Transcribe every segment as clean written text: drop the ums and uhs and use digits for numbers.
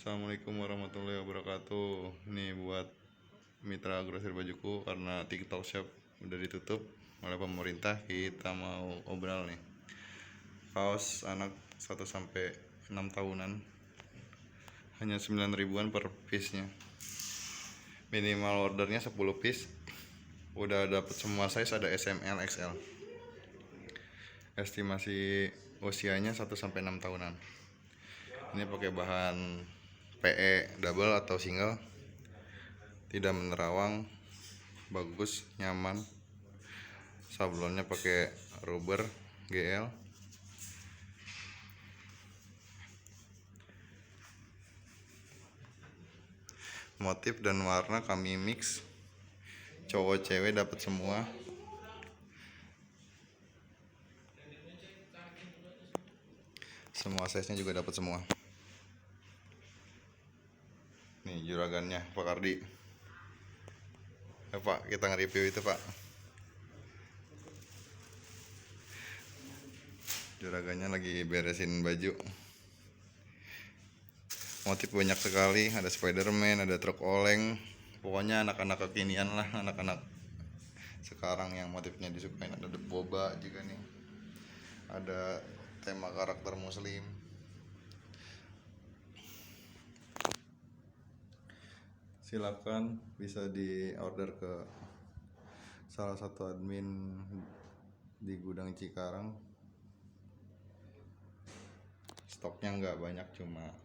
Assalamualaikum warahmatullahi wabarakatuh. Ini buat mitra grosir bajuku, karena TikTok Shop udah ditutup oleh pemerintah. Kita mau obrol nih. Kaos anak 1 sampai 6 tahunan hanya 9 ribuan per piece-nya. Minimal ordernya 10 piece. Udah dapat semua size, ada SML, XL. Estimasi usianya 1 sampai 6 tahunan. Ini pakai bahan PE double atau single, tidak menerawang, bagus, nyaman. Sablonnya pakai rubber GL. Motif dan warna kami mix, cowok cewek dapat semua. Semua size nya juga dapat semua. Nih juragannya Pak Kardi. Pak, kita nge-review itu Pak. Juragannya lagi beresin baju. Motif banyak sekali, ada Spiderman, ada truk oleng. Pokoknya anak-anak kekinian lah, anak-anak sekarang yang motifnya disukain. Ada boba juga nih, ada tema karakter muslim. Silakan bisa di order ke salah satu admin di gudang Cikarang. Stoknya nggak banyak, cuma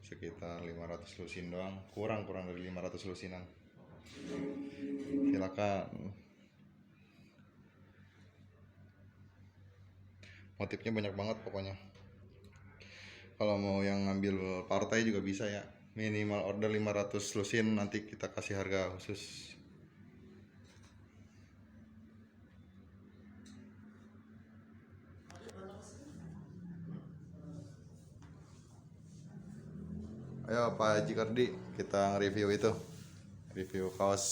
sekitar 500 lusin doang, kurang dari 500 lusinan. Silakan. Motifnya banyak banget pokoknya. Kalau mau yang ngambil partai juga bisa ya. Minimal order 500 lusin, nanti kita kasih harga khusus. Ayo Pak Haji Kardi, kita review itu. Review kaos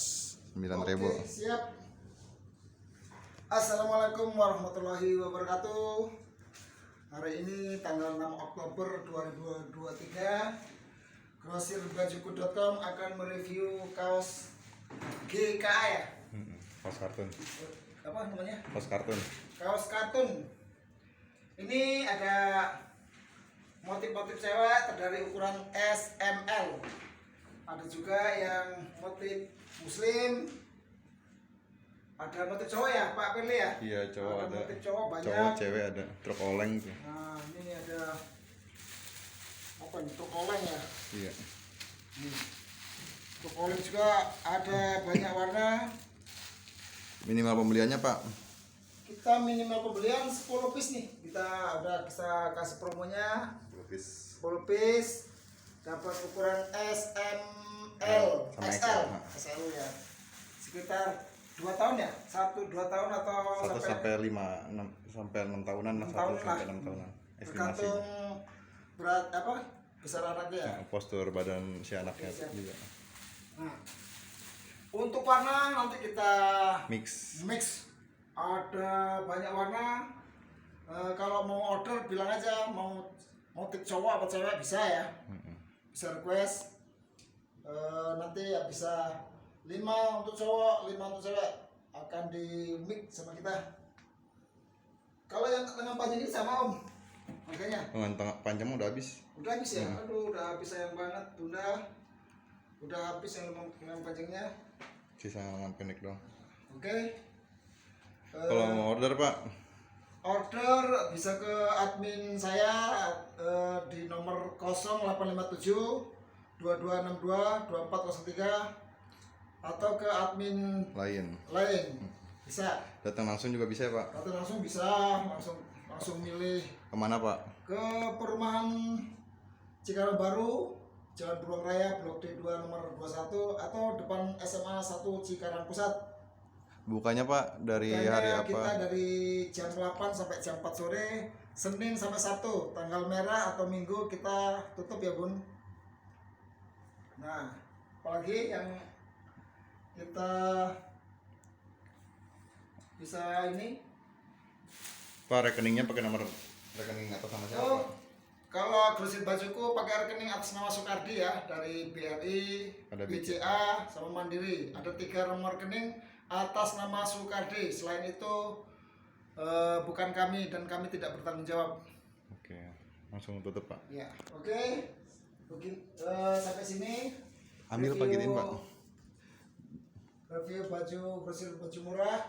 9.000. Oke, siap. Assalamualaikum warahmatullahi wabarakatuh. Hari ini tanggal 6 Oktober 2023, grosirbajuku.com akan mereview kaos GKA ya. Kaos kartun. Apa namanya? Kaos kartun. Kaos kartun. Ini ada motif-motif cewek dari ukuran SML. Ada juga yang motif muslim. Ada motif cowok ya Pak Firly ya? Iya, cowok ada. Motif cowok banyak. Cowok cewek ada. Truk oleng tuh. Nah ini ada apa nih, truk oleng ya? Iya. Truk oleng juga ada banyak warna. Minimal pembeliannya Pak? Kita minimal pembelian 10 piece nih. Kita udah bisa kasih promonya 10 piece. Dapat ukuran SML, sama XL, XL. XL ya. Sekitar 2 tahun ya? 1-2 tahun atau 1 sampai 6 tahunan lah, 1 sampai 6 tahunan estimasi. Tergantung berat apa? Besar anaknya ya. Postur badan si anaknya juga. Nah, untuk warna nanti kita Mix. Ada banyak warna. Kalau mau order bilang aja mau motif cowok apa cewek bisa ya. Bisa request. Nanti ya bisa 5 untuk cowok, 5 untuk cewek, akan di mix sama kita. Kalau yang lengan panjang ini sama Om harganya. Lengan panjang udah habis. Udah habis ya? Aduh, udah habis sayang banget Bunda. Udah habis yang lengan panjangnya. Sisa lengan pendek doang. Oke. Kalau mau order Pak? Order bisa ke admin saya di nomor 0857 2262 2403 atau ke admin Lain. Bisa. Datang langsung juga bisa ya Pak? Atau langsung bisa, langsung milih. Kemana Pak? Ke perumahan Cikarang Baru, Jalan Beruang Raya, Blok D2 nomor 21, atau depan SMA 1 Cikarang Pusat. Bukanya Pak dari Bukanya hari apa? kita dari jam 8 sampai jam 4 sore, Senin sampai Sabtu. Tanggal merah atau Minggu kita tutup ya Bun. Nah, apalagi yang kita bisa ini Pak, rekeningnya pakai nomor rekening atas sama siapa? Oh, Kalau grosir bajuku pakai rekening atas nama Soekardi ya, dari BRI, Ada BCA, sama Mandiri. Ada 3 nomor rekening atas nama Soekardi. Selain itu bukan kami dan kami tidak bertanggung jawab. Oke, langsung tutup Pak. Ya, oke. Sampai sini. Ambil Review- paketin Pak. Review baju grosir baju murah,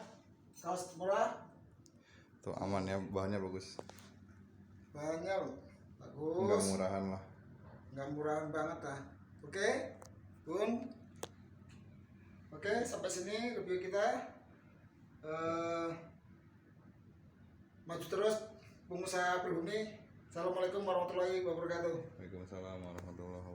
kaos murah, Tuh aman ya, bahannya bagus. bahannya bagus. Enggak murahan lah. Nggak murahan banget lah. Oke, Bun. Oke, sampai sini review kita. Maju terus pengusaha pribumi. Assalamualaikum warahmatullahi wabarakatuh. Waalaikumsalam warahmatullahi wabarakatuh.